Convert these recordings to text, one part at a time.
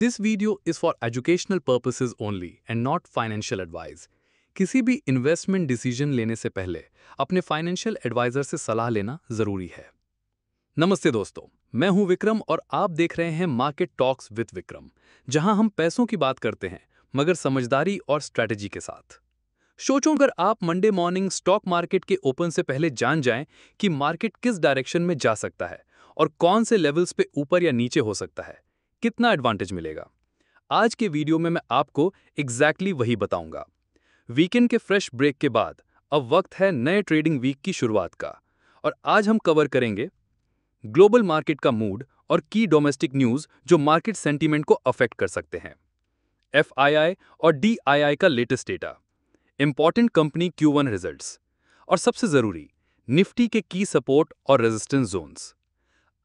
This video is for educational purposes only and not financial advice. किसी भी investment decision लेने से पहले अपने फाइनेंशियल एडवाइजर से सलाह लेना जरूरी है। नमस्ते दोस्तों, मैं हूं विक्रम और आप देख रहे हैं मार्केट टॉक्स विद विक्रम, जहां हम पैसों की बात करते हैं मगर समझदारी और स्ट्रैटेजी के साथ। सोचो अगर आप मंडे मॉर्निंग स्टॉक मार्केट के ओपन से पहले जान जाएं कि मार्केट किस डायरेक्शन में जा सकता है और कौन से लेवल्स पे ऊपर या नीचे हो सकता है, कितना एडवांटेज मिलेगा। आज के वीडियो में मैं आपको एग्जैक्टली वही बताऊंगा। वीकेंड के फ्रेश ब्रेक के बाद अब वक्त है नए ट्रेडिंग वीक की शुरुआत का, और आज हम कवर करेंगे ग्लोबल मार्केट का मूड और की डोमेस्टिक न्यूज जो मार्केट सेंटीमेंट को अफेक्ट कर सकते हैं, एफआईआई और डीआईआई का latest data, important company Q1 results, और सबसे जरूरी निफ्टी के की सपोर्ट और रेजिस्टेंस जोन्स।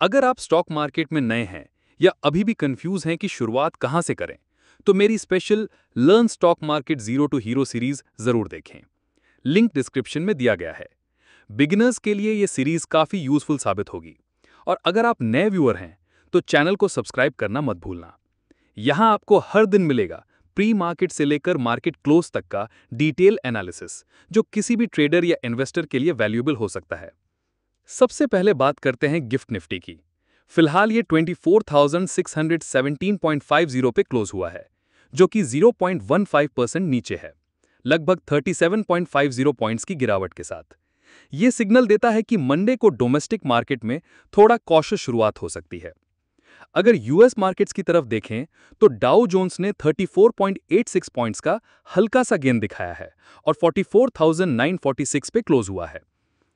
अगर आप स्टॉक मार्केट में नए हैं या अभी भी कंफ्यूज हैं कि शुरुआत कहां से करें, तो मेरी special learn stock market zero to hero series जरूर देखें। लिंक डिस्क्रिप्शन में दिया गया है। बिगिनर्स के लिए यह सीरीज काफी यूजफुल साबित होगी, और अगर आप नए व्यूअर हैं तो चैनल को सब्सक्राइब करना मत भूलना। यहां आपको हर दिन मिलेगा प्री मार्केट से लेकर मार्केट क्लोज तक का डिटेल एनालिसिस, जो किसी भी ट्रेडर या इन्वेस्टर के लिए वैल्यूएबल हो सकता है। सबसे पहले बात करते हैं गिफ्ट निफ्टी की। फिलहाल ये 24,617.50 पे क्लोज हुआ है, जो कि 0.15% नीचे है, लगभग 37.50 पॉइंट्स की गिरावट के साथ। ये सिग्नल देता है कि मंडे को डोमेस्टिक मार्केट में थोड़ा कॉशियस शुरुआत हो सकती है। अगर यूएस मार्केट्स की तरफ देखें तो डाउ जोन्स ने 34.86 पॉइंट्स का हल्का सा गेन दिखाया है और 44,946 पे क्लोज हुआ है।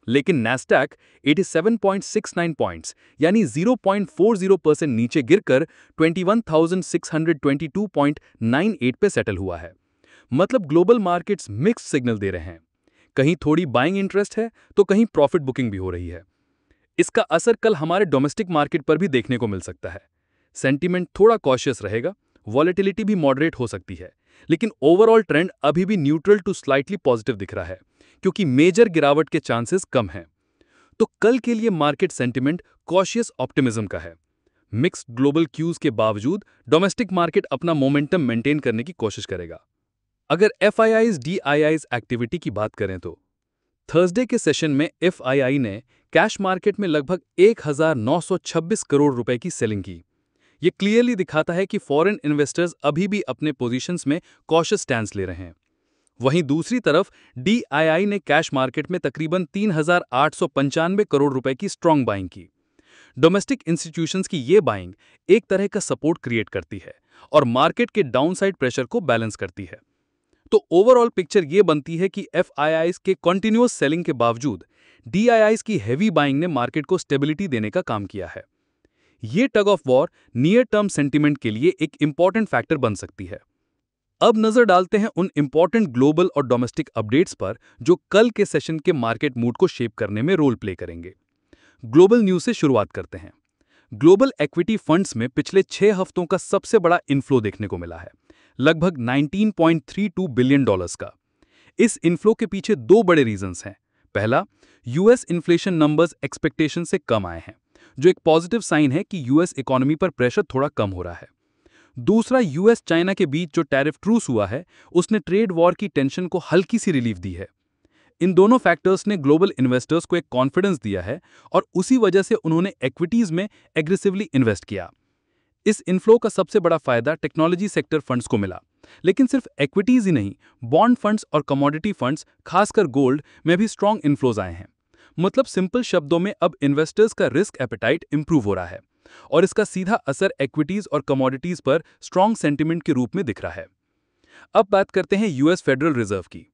लेकिन नैस्डैक 87.69 पॉइंट्स यानी 0.40% नीचे गिरकर 21,622.98 पे सेटल हुआ है। मतलब ग्लोबल मार्केट्स मिक्स्ड सिग्नल दे रहे हैं। कहीं थोड़ी बाइंग इंटरेस्ट है तो कहीं प्रॉफिट बुकिंग भी हो रही है। इसका असर कल हमारे डोमेस्टिक मार्केट पर भी देखने को मिल सकता है। सेंटीमेंट थोड़ा कॉशियस रहेगा, वॉलेटिलिटी भी मॉडरेट हो सकती है, लेकिन ओवरऑल ट्रेंड अभी भी न्यूट्रल टू स्लाइटली पॉजिटिव दिख रहा है, क्योंकि मेजर गिरावट के चांसेस कम हैं। तो कल के लिए मार्केट सेंटीमेंट कॉशियस ऑप्टिमिज्म का है। मिक्स्ड ग्लोबल क्यूज के बावजूद डोमेस्टिक मार्केट अपना मोमेंटम मेंटेन करने की कोशिश करेगा। अगर एफआईआईज डीआईआईज एक्टिविटी की बात करें तो थर्सडे के सेशन में एफआईआई ने कैश मार्केट में लगभग 1,926 करोड़ रुपए की सेलिंग की। ये क्लियरली दिखाता है कि फॉरेन इन्वेस्टर्स अभी भी अपने पोजीशंस में कॉशियस स्टैंस ले रहे हैं। वहीं दूसरी तरफ डीआईआई ने कैश मार्केट में तकरीबन 3,895 करोड़ रुपए की स्ट्रॉन्ग बाइंग की। डोमेस्टिक इंस्टीट्यूशंस की ये बाइंग एक तरह का सपोर्ट क्रिएट करती है और मार्केट के डाउनसाइड प्रेशर को बैलेंस करती है। तो ओवरऑल पिक्चर ये बनती है कि एफआईआईज के कंटिन्यूअस सेलिंग के बावजूद डीआईआईज की हेवी बाइंग ने मार्केट को स्टेबिलिटी देने का काम किया है। ये tug of war near term sentiment के लिए एक इंपॉर्टेंट फैक्टर बन सकती है। अब नजर डालते हैं उन इंपॉर्टेंट ग्लोबल और डोमेस्टिक अपडेट्स पर जो कल के सेशन के मार्केट मूड को शेप करने में रोल प्ले करेंगे। ग्लोबल न्यूज से शुरुआत करते हैं। ग्लोबल इक्विटी फंड्स में पिछले 6 हफ्तों का सबसे बड़ा इनफ्लो देखने को मिला है, लगभग $19.32 बिलियन का। इस इनफ्लो के पीछे 2 बड़े रीजंस हैं। पहला, यूएस इन्फ्लेशन नंबर्स एक्सपेक्टेशन से कम आए हैं, जो एक पॉजिटिव साइन है कि यूएस इकोनॉमी पर प्रेशर थोड़ा कम हो रहा है। दूसरा, यूएस चाइना के बीच जो टैरिफ ट्रूस हुआ है उसने ट्रेड वॉर की टेंशन को हल्की सी रिलीफ दी है। इन दोनों फैक्टर्स ने ग्लोबल इन्वेस्टर्स को एक कॉन्फिडेंस दिया है और उसी वजह से उन्होंने इक्विटीज में एग्रेसिवली इन्वेस्ट किया। इस इनफ्लो का सबसे बड़ा फायदा टेक्नोलॉजी सेक्टर फंड्स को मिला, लेकिन सिर्फ इक्विटीज ही नहीं, बॉन्ड फंड्स और कमोडिटी फंड्स, खासकर गोल्ड में भी स्ट्रॉन्ग इनफ्लोज आए हैं। मतलब सिंपल शब्दों में अब इन्वेस्टर्स का रिस्क एपेटाइट इंप्रूव हो रहा है और इसका सीधा असर इक्विटीज और कमोडिटीज पर स्ट्रॉन्ग सेंटीमेंट के रूप में दिख रहा है। अब बात करते हैं यूएस फेडरल रिजर्व की।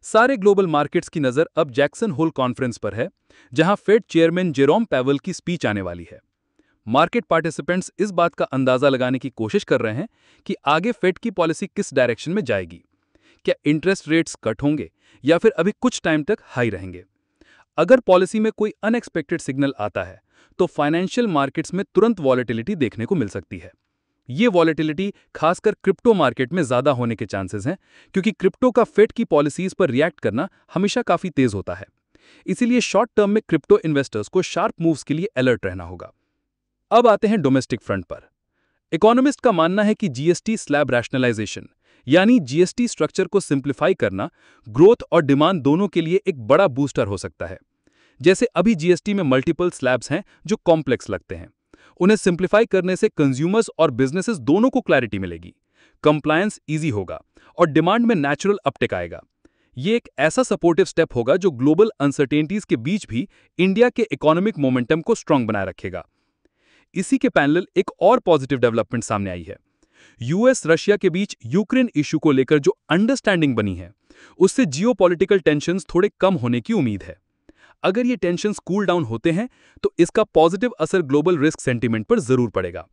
सारे ग्लोबल मार्केट्स की नजर अब जैक्सन होल कॉन्फ्रेंस पर है, जहां फेड चेयरमैन जेरोम पैवेल की स्पीच आने वाली है। मार्केट पार्टिसिपेंट्स इस बात का अंदाजा लगाने की कोशिश कर रहे हैं कि आगे फेड की पॉलिसी किस डायरेक्शन में जाएगी। क्या इंटरेस्ट रेट्स कट होंगे या फिर अभी कुछ टाइम तक हाई रहेंगे। अगर पॉलिसी में कोई अनएक्सपेक्टेड सिग्नल आता है तो फाइनेंशियल मार्केट्स में तुरंत वॉलेटिलिटी देखने को मिल सकती है। ये वॉलेटिलिटी खासकर क्रिप्टो मार्केट में ज्यादा होने के चांसेस हैं, क्योंकि क्रिप्टो का फेड की पॉलिसीज पर रिएक्ट करना हमेशा काफी तेज होता है। इसीलिए शॉर्ट टर्म में क्रिप्टो इन्वेस्टर्स को शार्प मूव्स के लिए अलर्ट रहना होगा। अब आते हैं डोमेस्टिक फ्रंट पर। इकोनॉमिस्ट का मानना है कि जीएसटी स्लैब रैशनलाइजेशन यानी जीएसटी स्ट्रक्चर को सिंप्लीफाई करना ग्रोथ और डिमांड दोनों के लिए एक बड़ा बूस्टर हो सकता है। जैसे अभी जीएसटी में मल्टीपल स्लैब्स हैं जो कॉम्प्लेक्स लगते हैं। उन्हें सिंप्लीफाई करने से कंज्यूमर्स और बिजनेसेस दोनों को क्लैरिटी मिलेगी, कंप्लायंस ईजी होगा और डिमांड में नेचुरल अपटिक आएगा। ये एक ऐसा सपोर्टिव स्टेप होगा जो ग्लोबल अनसर्टेनिटीज के बीच भी इंडिया के इकोनॉमिक मोमेंटम को स्ट्रांग बनाए रखेगा। इसी के पैरेलल एक और पॉजिटिव डेवलपमेंट सामने आई है। यूएस रशिया के बीच यूक्रेन इश्यू को लेकर जो अंडरस्टैंडिंग बनी है, उससे जियोपॉलिटिकल टेंशन्स थोड़े कम होने की उम्मीद है। अगर ये टेंशन्स कूल डाउन होते हैं तो इसका पॉजिटिव असर ग्लोबल रिस्क सेंटीमेंट पर जरूर पड़ेगा।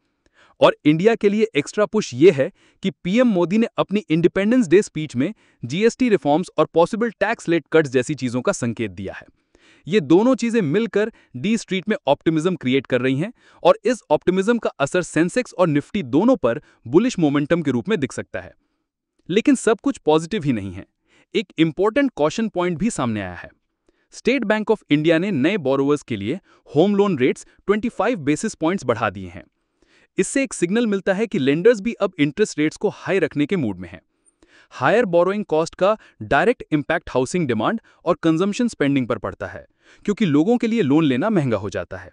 और इंडिया के लिए एक्स्ट्रा पुश ये है कि पीएम मोदी ने अपनी इंडिपेंडेंस डे स्पीच में जीएसटी रिफॉर्म्स और पॉसिबल टैक्स रेट कट्स जैसी चीजों का संकेत दिया है। ये दोनों चीजें मिलकर डी स्ट्रीट में ऑप्टिमिज्म क्रिएट कर रही हैं और इस ऑप्टिमिज्म का असर सेंसेक्स और निफ्टी दोनों पर बुलिश मोमेंटम के रूप में दिख सकता है। लेकिन सब कुछ पॉजिटिव ही नहीं है। एक इंपॉर्टेंट कॉशन पॉइंट भी सामने आया है। स्टेट बैंक ऑफ इंडिया ने नए बोरोवर्स के लिए home loan rates 25 basis points बढ़ा दिए हैं। इससे एक सिग्नल मिलता है कि लेंडर्स भी अब इंटरेस्ट रेट्स को हाई रखने के मूड में हैं। हायर बोरोइंग कॉस्ट का डायरेक्ट इंपैक्ट हाउसिंग डिमांड और कंजम्पशन स्पेंडिंग पर पड़ता है, क्योंकि लोगों के लिए लोन लेना महंगा हो जाता है।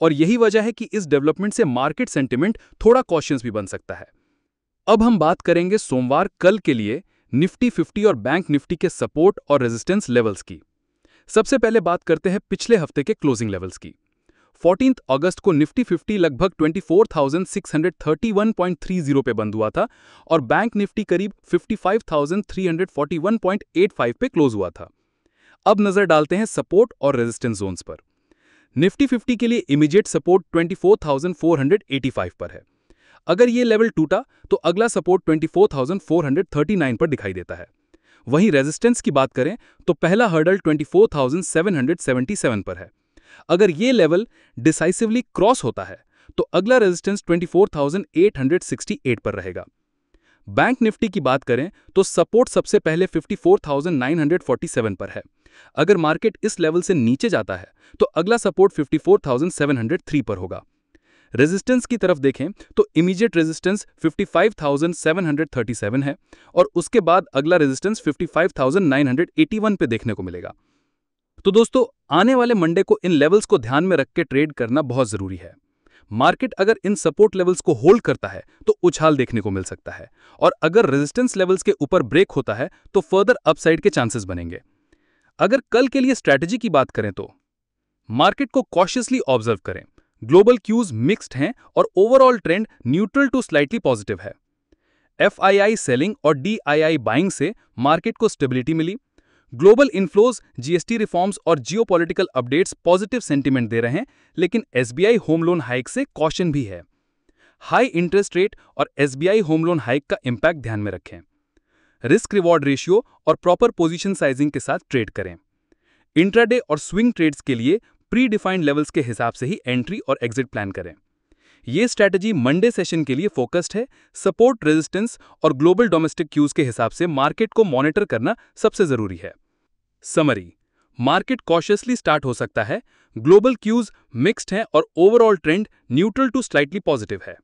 और यही वजह है कि इस डेवलपमेंट से मार्केट सेंटिमेंट थोड़ा कॉशियस भी बन सकता है। अब हम बात करेंगे सोमवार कल के लिए निफ्टी 50 और बैंक निफ्टी के सपोर्ट और रेजिस्टेंस लेवल्स की। सबसे पहले बात करते हैं पिछले हफ्ते के क्लोजिंग लेवल्स की। 14 अगस्त को निफ्टी 50 लगभग 24,631.30 पे बंद हुआ था और बैंक निफ्टी करीब 55,341.85 पे क्लोज हुआ था। अब नजर डालते हैं सपोर्ट और रेजिस्टेंस जोन्स पर। निफ्टी 50 के लिए इमीडिएट सपोर्ट 24,485 पर है। अगर ये लेवल टूटा तो अगला सपोर्ट 24,439 पर दिखाई देता है। वहीं रेजिस्टेंस की बात करें तो पहला हर्डल 24,777 पर है। अगर ये लेवल डिसाइसिवली क्रॉस होता है तो अगला रेजिस्टेंस 24,868 पर रहेगा। बैंक निफ्टी की बात करें तो सपोर्ट सबसे पहले 54,947 पर है। अगर मार्केट इस लेवल से नीचे जाता है तो अगला सपोर्ट 54,703 पर होगा। रेजिस्टेंस की तरफ देखें तो इमीडिएट रेजिस्टेंस 55,737 है और उसके बाद अगला रेजिस्टेंस 55,981 पे देखने को मिलेगा। तो दोस्तों, आने वाले मंडे को इन लेवल्स को ध्यान में रख के ट्रेड करना बहुत जरूरी है। मार्केट अगर इन सपोर्ट लेवल्स को होल्ड करता है तो उछाल देखने को मिल सकता है और अगर रेजिस्टेंस लेवल्स के ऊपर ब्रेक होता है तो फर्दर अपसाइड के चांसेस बनेंगे। अगर कल के लिए स्ट्रैटेजी की बात करें तो मार्केट को कॉशियसली ऑब्जर्व करें। ग्लोबल क्यूज मिक्स्ड हैं और overall trend neutral to slightly positive है। एफआईआई सेलिंग और डीआईआई बाइंग से मार्केट को स्टेबिलिटी मिली। ग्लोबल इनफ्लोज, जीएसटी रिफॉर्म्स और जियोपॉलिटिकल अपडेट्स पॉजिटिव सेंटीमेंट दे रहे हैं, लेकिन एसबीआई होम लोन हाइक से कॉशन भी है। हाई इंटरेस्ट रेट और एसबीआई होम लोन हाइक का इंपैक्ट ध्यान में रखें। रिस्क रिवॉर्ड रेशियो और प्रॉपर पोजीशन साइजिंग के साथ ट्रेड करें। इंट्राडे और स्विंग ट्रेड्स के लिए प्री डिफाइंड लेवल्स के हिसाब से ही एंट्री और एग्जिट प्लान करें। ये स्ट्रैटेजी मंडे सेशन के लिए फोकस्ड है। सपोर्ट, रेजिस्टेंस और ग्लोबल डोमेस्टिक क्यूज के हिसाब से मार्केट को मॉनिटर करना सबसे जरूरी है। समरी, मार्केट कॉशियसली स्टार्ट हो सकता है। ग्लोबल क्यूज मिक्स्ड हैं और overall trend neutral to slightly positive है।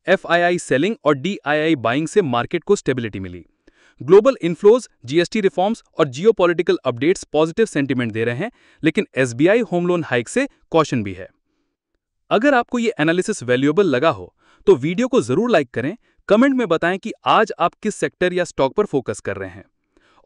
एफआईआई सेलिंग और डीआईआई बाइंग से मार्केट को स्टेबिलिटी मिली। ग्लोबल इनफ्लोज, जीएसटी रिफॉर्म्स और जियोपॉलिटिकल अपडेट्स पॉजिटिव सेंटीमेंट दे रहे हैं, लेकिन एसबीआई होम लोन हाइक से कॉशन भी है। अगर आपको ये एनालिसिस वैल्यूएबल लगा हो तो वीडियो को जरूर लाइक करें। कमेंट में बताएं कि आज आप किस सेक्टर या स्टॉक पर फोकस कर रहे हैं।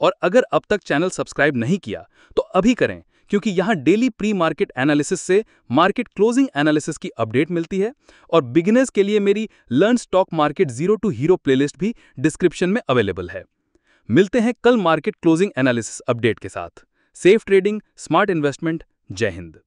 और अगर अब तक चैनल सब्सक्राइब नहीं किया तो अभी करें, क्योंकि यहां डेली प्री मार्केट एनालिसिस से मार्केट क्लोजिंग एनालिसिस की अपडेट मिलती है और बिगिनर्स के लिए मेरी learn stock market zero to hero playlist भी डिस्क्रिप्शन में अवेलेबल है। मिलते हैं कल मार्केट क्लोजिंग एनालिसिस अपडेट के साथ। Safe trading, smart investment. जय हिंद।